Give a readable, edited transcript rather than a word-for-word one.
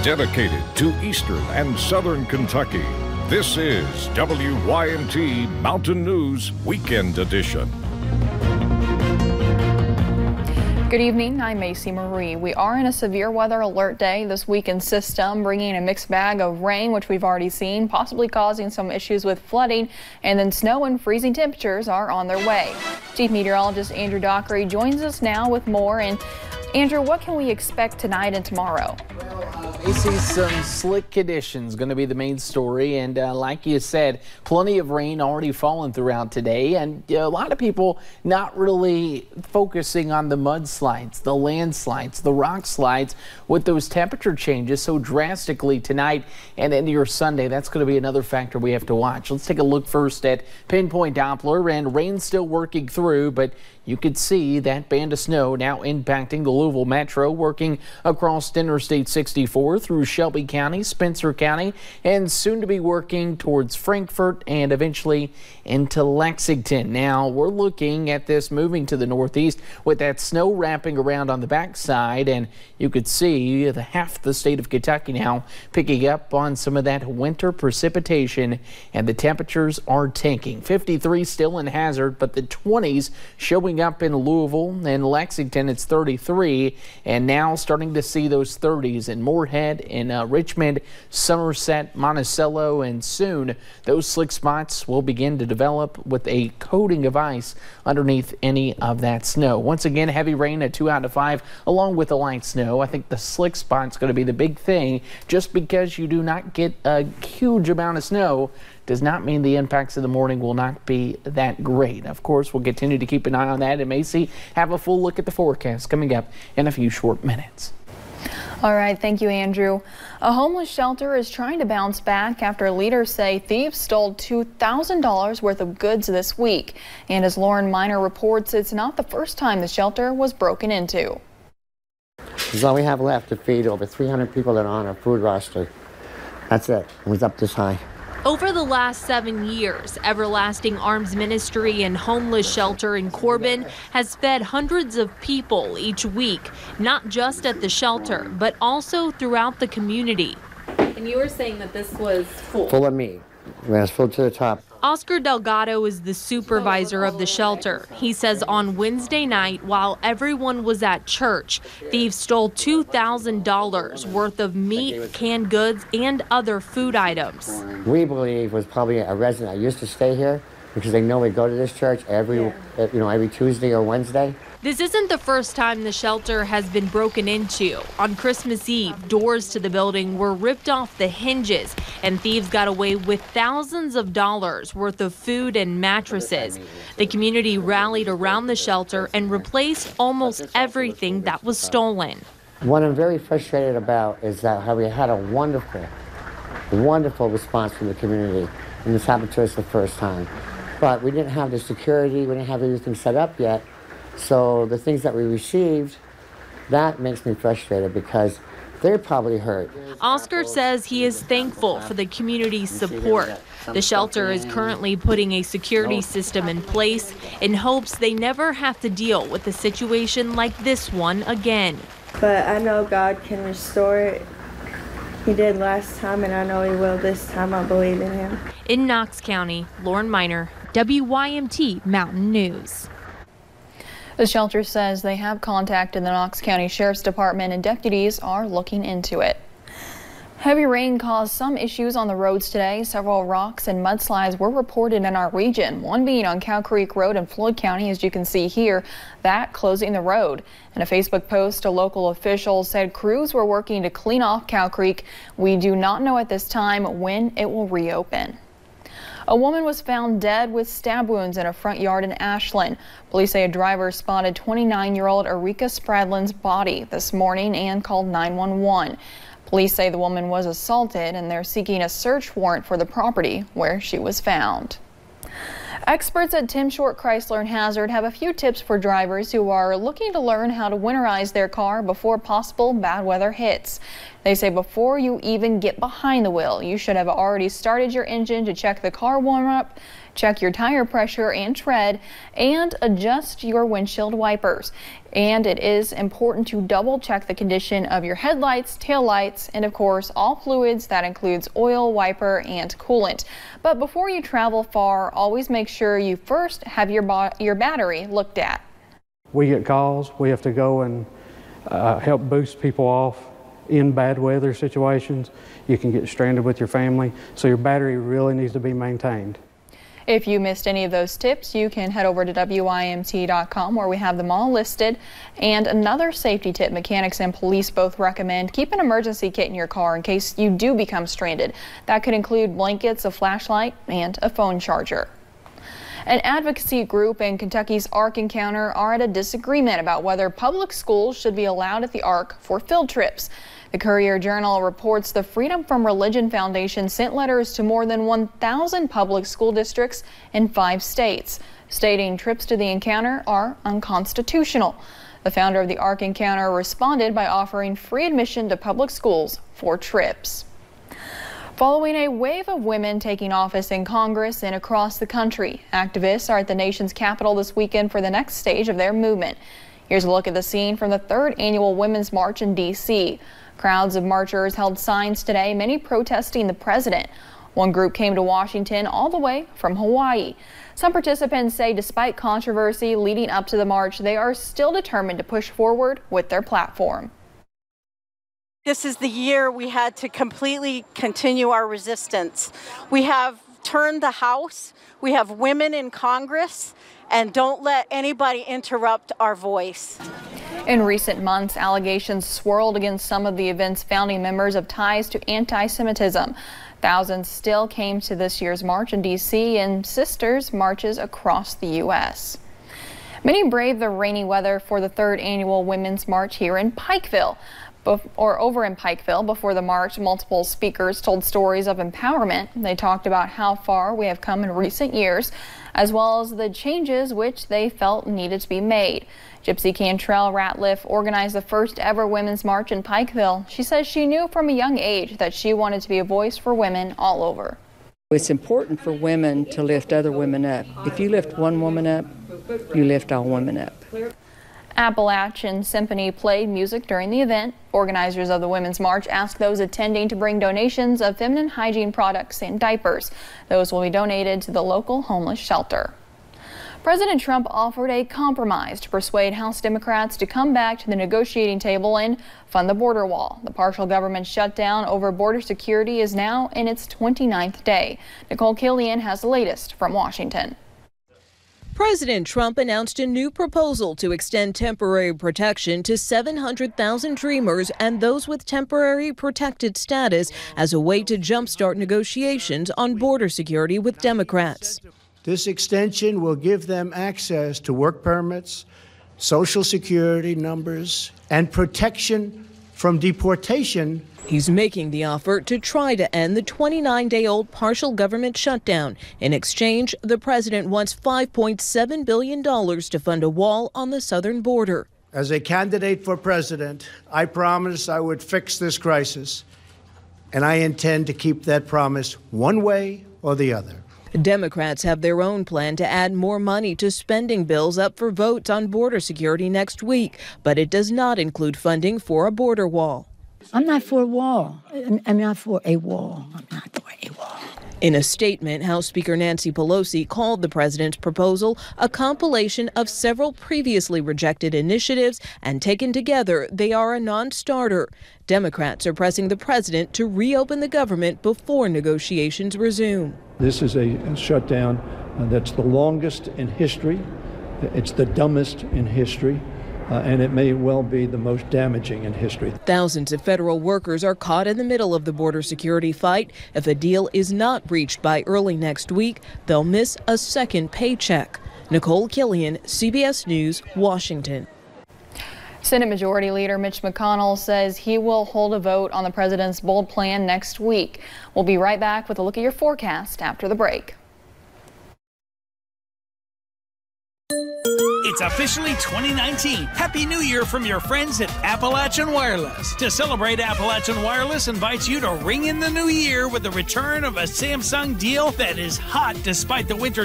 dedicated to eastern and southern Kentucky. This is WYMT Mountain News Weekend Edition. Good evening, I'm Macy Marie. We are in a severe weather alert day. This weekend system bringing a mixed bag of rain, which we've already seen, possibly causing some issues with flooding, and then snow and freezing temperatures are on their way. Chief Meteorologist Andrew Dockery joins us now with more. And Andrew, what can we expect tonight and tomorrow? Macy, some slick conditions going to be the main story, and like you said, plenty of rain already falling throughout today, and a lot of people not really focusing on the mudslides, the landslides, the rock slides with those temperature changes so drastically tonight and into your Sunday. That's going to be another factor we have to watch. Let's take a look first at pinpoint Doppler, and rain still working through, but you could see that band of snow now impacting the Louisville Metro, working across Interstate 64 through Shelby County, Spencer County, and soon to be working towards Frankfort and eventually into Lexington. Now we're looking at this moving to the northeast with that snow wrapping around on the backside, and you could see half the state of Kentucky now picking up on some of that winter precipitation, and the temperatures are tanking. 53 still in Hazard, but the 20s showing up in Louisville and Lexington. It's 33, and now starting to see those 30s in Moorhead, in Richmond, Somerset, Monticello, and soon those slick spots will begin to develop with a coating of ice underneath any of that snow. Once again, heavy rain at 2 out of 5 along with the light snow. I think the slick spot's going to be the big thing. Just because you do not get a huge amount of snow does not mean the impacts in the morning will not be that great. Of course, we'll continue to keep an eye on that, and Macy, have a full look at the forecast coming up in a few short minutes. All right, thank you, Andrew. A homeless shelter is trying to bounce back after leaders say thieves stole $2,000 worth of goods this week. And as Lauren Miner reports, it's not the first time the shelter was broken into. This is all we have left to feed over 300 people that are on our food roster. That's it. It was up this high. Over the last 7 years, Everlasting Arms Ministry and Homeless Shelter in Corbin has fed hundreds of people each week, not just at the shelter, but also throughout the community. And you were saying that this was full. Full of meat. It was full to the top. Oscar Delgado is the supervisor of the shelter. He says on Wednesday night, while everyone was at church, thieves stole $2,000 worth of meat, canned goods, and other food items. We believe was probably a resident that used to stay here because they know we go to this church every Tuesday or Wednesday. This isn't the first time the shelter has been broken into. On Christmas Eve, doors to the building were ripped off the hinges, and thieves got away with thousands of dollars worth of food and mattresses. The community rallied around the shelter and replaced almost everything that was stolen. What I'm very frustrated about is that how we had a wonderful response from the community, and this happened to us the first time. But we didn't have the security, we didn't have everything set up yet. So the things that we received, that makes me frustrated because they're probably hurt. Oscar says he is thankful for the community's support. The shelter is currently putting a security system in place in hopes they never have to deal with a situation like this one again. But I know God can restore it. He did last time, and I know he will this time. I believe in him. In Knox County, Lauren Miner, WYMT Mountain News. The shelter says they have contacted the Knox County Sheriff's Department and deputies are looking into it. Heavy rain caused some issues on the roads today. Several rocks and mudslides were reported in our region, one being on Cow Creek Road in Floyd County, as you can see here, that closing the road. In a Facebook post, a local official said crews were working to clean off Cow Creek. We do not know at this time when it will reopen. A woman was found dead with stab wounds in a front yard in Ashland. Police say a driver spotted 29-year-old Erika Spradlin's body this morning and called 911. Police say the woman was assaulted and they're seeking a search warrant for the property where she was found. Experts at Tim Short Chrysler and Hazard have a few tips for drivers who are looking to learn how to winterize their car before possible bad weather hits. They say before you even get behind the wheel, you should have already started your engine to check the car warm-up check your tire pressure and tread, and adjust your windshield wipers. And it is important to double check the condition of your headlights, taillights, and of course all fluids. That includes oil, wiper, and coolant. But before you travel far, always make sure you first have your battery looked at. We get calls, we have to go and help boost people off in bad weather situations. You can get stranded with your family, so your battery really needs to be maintained. If you missed any of those tips, you can head over to WYMT.com where we have them all listed. And another safety tip mechanics and police both recommend: keep an emergency kit in your car in case you do become stranded. That could include blankets, a flashlight, and a phone charger. An advocacy group in Kentucky's Ark Encounter are at a disagreement about whether public schools should be allowed at the Ark for field trips. The Courier-Journal reports the Freedom from Religion Foundation sent letters to more than 1,000 public school districts in 5 states, stating trips to the encounter are unconstitutional. The founder of the Ark Encounter responded by offering free admission to public schools for trips. Following a wave of women taking office in Congress and across the country, activists are at the nation's capital this weekend for the next stage of their movement. Here's a look at the scene from the 3rd annual Women's March in D.C. Crowds of marchers held signs today, many protesting the president. One group came to Washington all the way from Hawaii. Some participants say despite controversy leading up to the march, they are still determined to push forward with their platform. This is the year we had to completely continue our resistance. We have turned the House, we have women in Congress, and don't let anybody interrupt our voice. In recent months, allegations swirled against some of the event's founding members of ties to anti-Semitism. Thousands still came to this year's march in D.C. and sisters marches across the U.S. Many braved the rainy weather for the 3rd annual Women's March here in Pikeville. Over in Pikeville, before the march, multiple speakers told stories of empowerment. They talked about how far we have come in recent years, as well as the changes which they felt needed to be made. Gypsy Cantrell Ratliff organized the first ever Women's March in Pikeville. She says she knew from a young age that she wanted to be a voice for women all over. It's important for women to lift other women up. If you lift one woman up, you lift all women up. Appalachian Symphony played music during the event. Organizers of the Women's March asked those attending to bring donations of feminine hygiene products and diapers. Those will be donated to the local homeless shelter. President Trump offered a compromise to persuade House Democrats to come back to the negotiating table and fund the border wall. The partial government shutdown over border security is now in its 29th day. Nicole Killian has the latest from Washington. President Trump announced a new proposal to extend temporary protection to 700,000 Dreamers and those with temporary protected status as a way to jumpstart negotiations on border security with Democrats. This extension will give them access to work permits, Social Security numbers, and protection from deportation. He's making the offer to try to end the 29-day-old partial government shutdown. In exchange, the president wants $5.7 billion to fund a wall on the southern border. As a candidate for president, I promised I would fix this crisis, and I intend to keep that promise one way or the other. Democrats have their own plan to add more money to spending bills up for votes on border security next week, but it does not include funding for a border wall. I'm not for a wall. I'm not for a wall. I'm not for a wall. In a statement, House Speaker Nancy Pelosi called the president's proposal a compilation of several previously rejected initiatives, and taken together, they are a non-starter. Democrats are pressing the president to reopen the government before negotiations resume. This is a shutdown that's the longest in history. It's the dumbest in history. And it may well be the most damaging in history. Thousands of federal workers are caught in the middle of the border security fight. If a deal is not reached by early next week, they'll miss a second paycheck. Nicole Killian, CBS News, Washington. Senate Majority Leader Mitch McConnell says he will hold a vote on the president's bold plan next week. We'll be right back with a look at your forecast after the break. It's officially 2019. Happy New Year from your friends at Appalachian Wireless. To celebrate, Appalachian Wireless invites you to ring in the new year with the return of a Samsung deal that is hot despite the winter